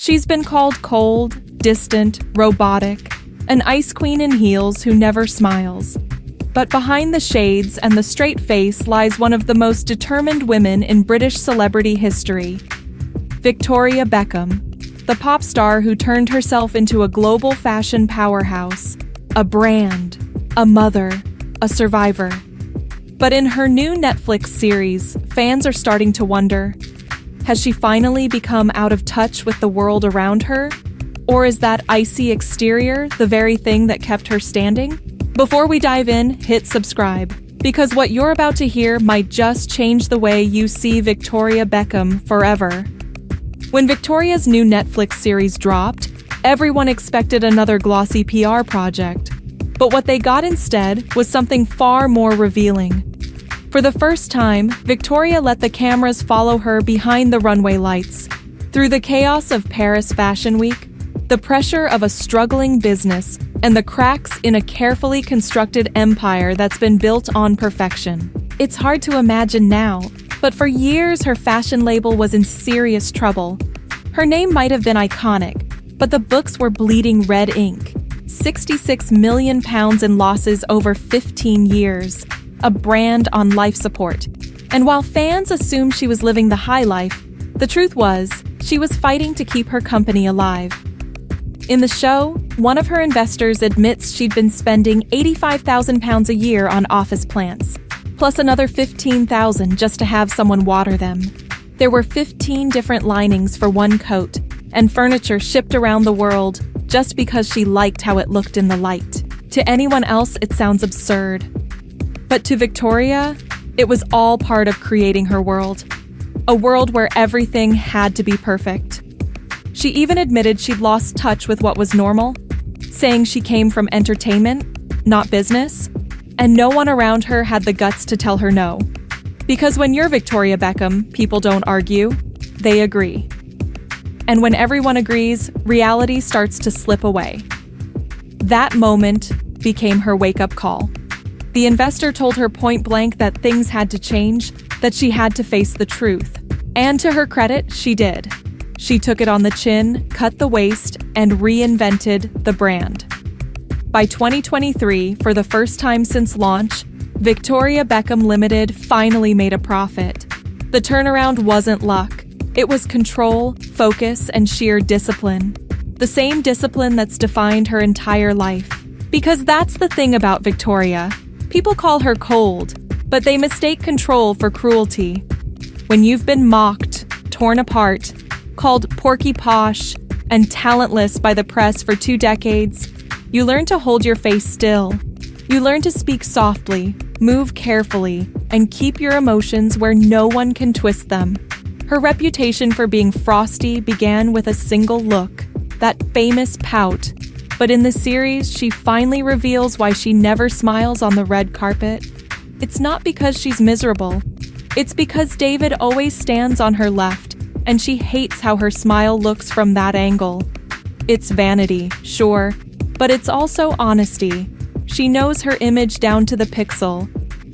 She's been called cold, distant, robotic, an ice queen in heels who never smiles. But behind the shades and the straight face lies one of the most determined women in British celebrity history. Victoria Beckham, the pop star who turned herself into a global fashion powerhouse, a brand, a mother, a survivor. But in her new Netflix series, fans are starting to wonder, has she finally become out of touch with the world around her? Or is that icy exterior the very thing that kept her standing? Before we dive in, hit subscribe, because what you're about to hear might just change the way you see Victoria Beckham forever. When Victoria's new Netflix series dropped, everyone expected another glossy PR project. But what they got instead was something far more revealing. For the first time, Victoria let the cameras follow her behind the runway lights, through the chaos of Paris Fashion Week, the pressure of a struggling business, and the cracks in a carefully constructed empire that's been built on perfection. It's hard to imagine now, but for years her fashion label was in serious trouble. Her name might have been iconic, but the books were bleeding red ink. £66 million in losses over 15 years. A brand on life support. And while fans assumed she was living the high life, the truth was, she was fighting to keep her company alive. In the show, one of her investors admits she'd been spending £85,000 a year on office plants, plus another $15,000 just to have someone water them. There were 15 different linings for one coat, and furniture shipped around the world just because she liked how it looked in the light. To anyone else, it sounds absurd. But to Victoria, it was all part of creating her world. A world where everything had to be perfect. She even admitted she'd lost touch with what was normal, saying she came from entertainment, not business, and no one around her had the guts to tell her no. Because when you're Victoria Beckham, people don't argue, they agree. And when everyone agrees, reality starts to slip away. That moment became her wake-up call. The investor told her point blank that things had to change, that she had to face the truth. And to her credit, she did. She took it on the chin, cut the waist, and reinvented the brand. By 2023, for the first time since launch, Victoria Beckham Limited finally made a profit. The turnaround wasn't luck. It was control, focus, and sheer discipline. The same discipline that's defined her entire life. Because that's the thing about Victoria. People call her cold, but they mistake control for cruelty. When you've been mocked, torn apart, called porky posh, and talentless by the press for 2 decades, you learn to hold your face still. You learn to speak softly, move carefully, and keep your emotions where no one can twist them. Her reputation for being frosty began with a single look, that famous pout. But in the series, she finally reveals why she never smiles on the red carpet. It's not because she's miserable. It's because David always stands on her left, and she hates how her smile looks from that angle. It's vanity, sure, but it's also honesty. She knows her image down to the pixel.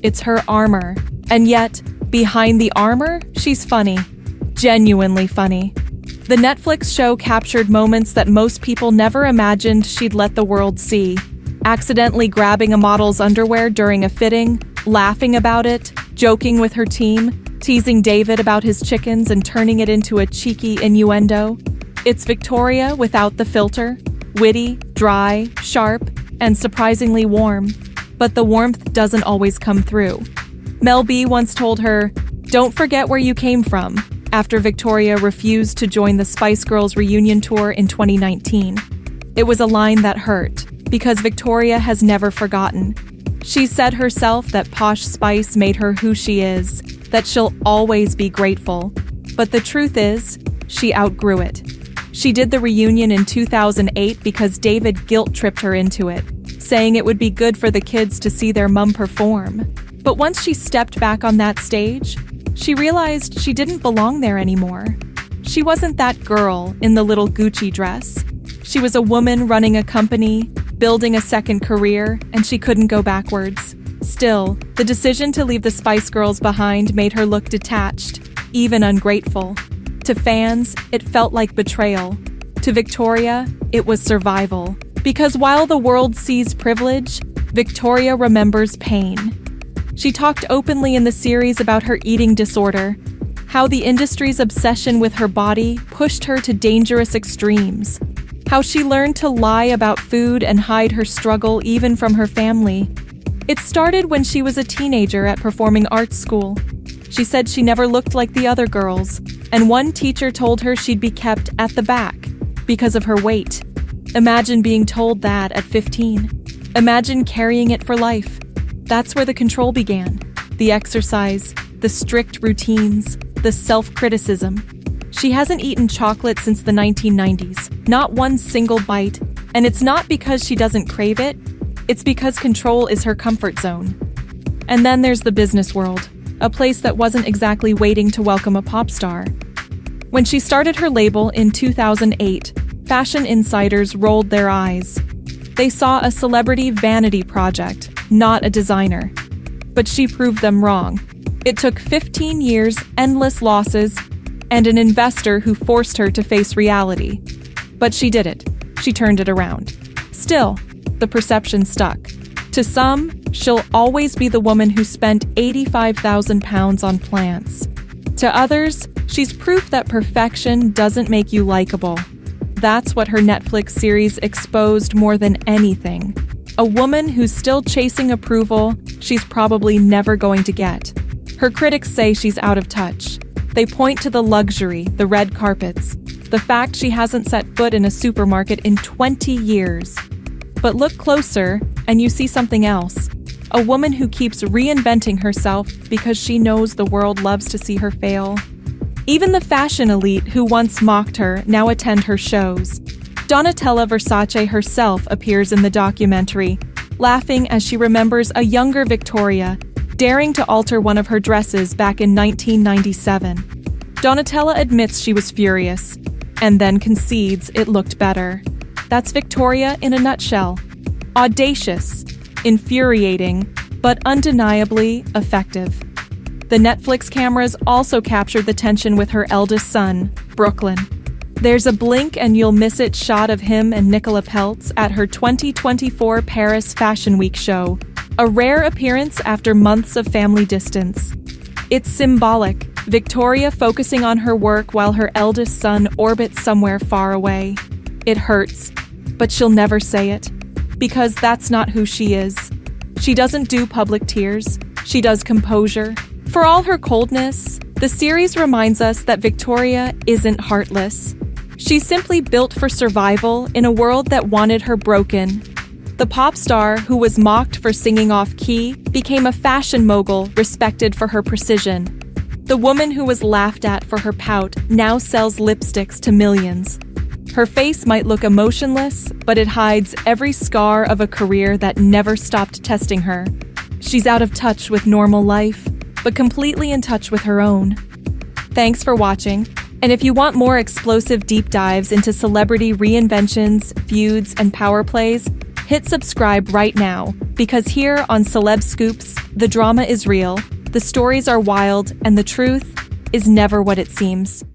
It's her armor. And yet, behind the armor, she's funny. Genuinely funny. The Netflix show captured moments that most people never imagined she'd let the world see. Accidentally grabbing a model's underwear during a fitting, laughing about it, joking with her team, teasing David about his chickens and turning it into a cheeky innuendo. It's Victoria without the filter, witty, dry, sharp, and surprisingly warm. But the warmth doesn't always come through. Mel B once told her, "Don't forget where you came from," after Victoria refused to join the Spice Girls reunion tour in 2019. It was a line that hurt, because Victoria has never forgotten. She said herself that Posh Spice made her who she is, that she'll always be grateful. But the truth is, she outgrew it. She did the reunion in 2008 because David guilt-tripped her into it, saying it would be good for the kids to see their mum perform. But once she stepped back on that stage, she realized she didn't belong there anymore. She wasn't that girl in the little Gucci dress. She was a woman running a company, building a second career, and she couldn't go backwards. Still, the decision to leave the Spice Girls behind made her look detached, even ungrateful. To fans, it felt like betrayal. To Victoria, it was survival. Because while the world sees privilege, Victoria remembers pain. She talked openly in the series about her eating disorder, how the industry's obsession with her body pushed her to dangerous extremes, how she learned to lie about food and hide her struggle even from her family. It started when she was a teenager at performing arts school. She said she never looked like the other girls, and one teacher told her she'd be kept at the back because of her weight. Imagine being told that at 15. Imagine carrying it for life. That's where the control began. The exercise, the strict routines, the self-criticism. She hasn't eaten chocolate since the 1990s, not one single bite, and it's not because she doesn't crave it, it's because control is her comfort zone. And then there's the business world, a place that wasn't exactly waiting to welcome a pop star. When she started her label in 2008, fashion insiders rolled their eyes. They saw a celebrity vanity project, not a designer. But she proved them wrong. It took 15 years, endless losses, and an investor who forced her to face reality. But she did it. She turned it around. Still, the perception stuck. To some, she'll always be the woman who spent 85,000 pounds on plants. To others, she's proof that perfection doesn't make you likable. That's what her Netflix series exposed more than anything. A woman who's still chasing approval she's probably never going to get. Her critics say she's out of touch. They point to the luxury, the red carpets, the fact she hasn't set foot in a supermarket in 20 years. But look closer, and you see something else. A woman who keeps reinventing herself because she knows the world loves to see her fail. Even the fashion elite who once mocked her now attend her shows. Donatella Versace herself appears in the documentary, laughing as she remembers a younger Victoria daring to alter one of her dresses back in 1997. Donatella admits she was furious, and then concedes it looked better. That's Victoria in a nutshell. Audacious, infuriating, but undeniably effective. The Netflix cameras also captured the tension with her eldest son, Brooklyn. There's a blink and you'll miss it shot of him and Nicola Peltz at her 2024 Paris Fashion Week show, a rare appearance after months of family distance. It's symbolic, Victoria focusing on her work while her eldest son orbits somewhere far away. It hurts, but she'll never say it, because that's not who she is. She doesn't do public tears, she does composure. For all her coldness, the series reminds us that Victoria isn't heartless. She's simply built for survival in a world that wanted her broken. The pop star who was mocked for singing off-key became a fashion mogul respected for her precision. The woman who was laughed at for her pout now sells lipsticks to millions. Her face might look emotionless, but it hides every scar of a career that never stopped testing her. She's out of touch with normal life, but completely in touch with her own. Thanks for watching, and if you want more explosive deep dives into celebrity reinventions, feuds, and power plays, hit subscribe right now, because here on Celeb Scoopz, the drama is real, the stories are wild, and the truth is never what it seems.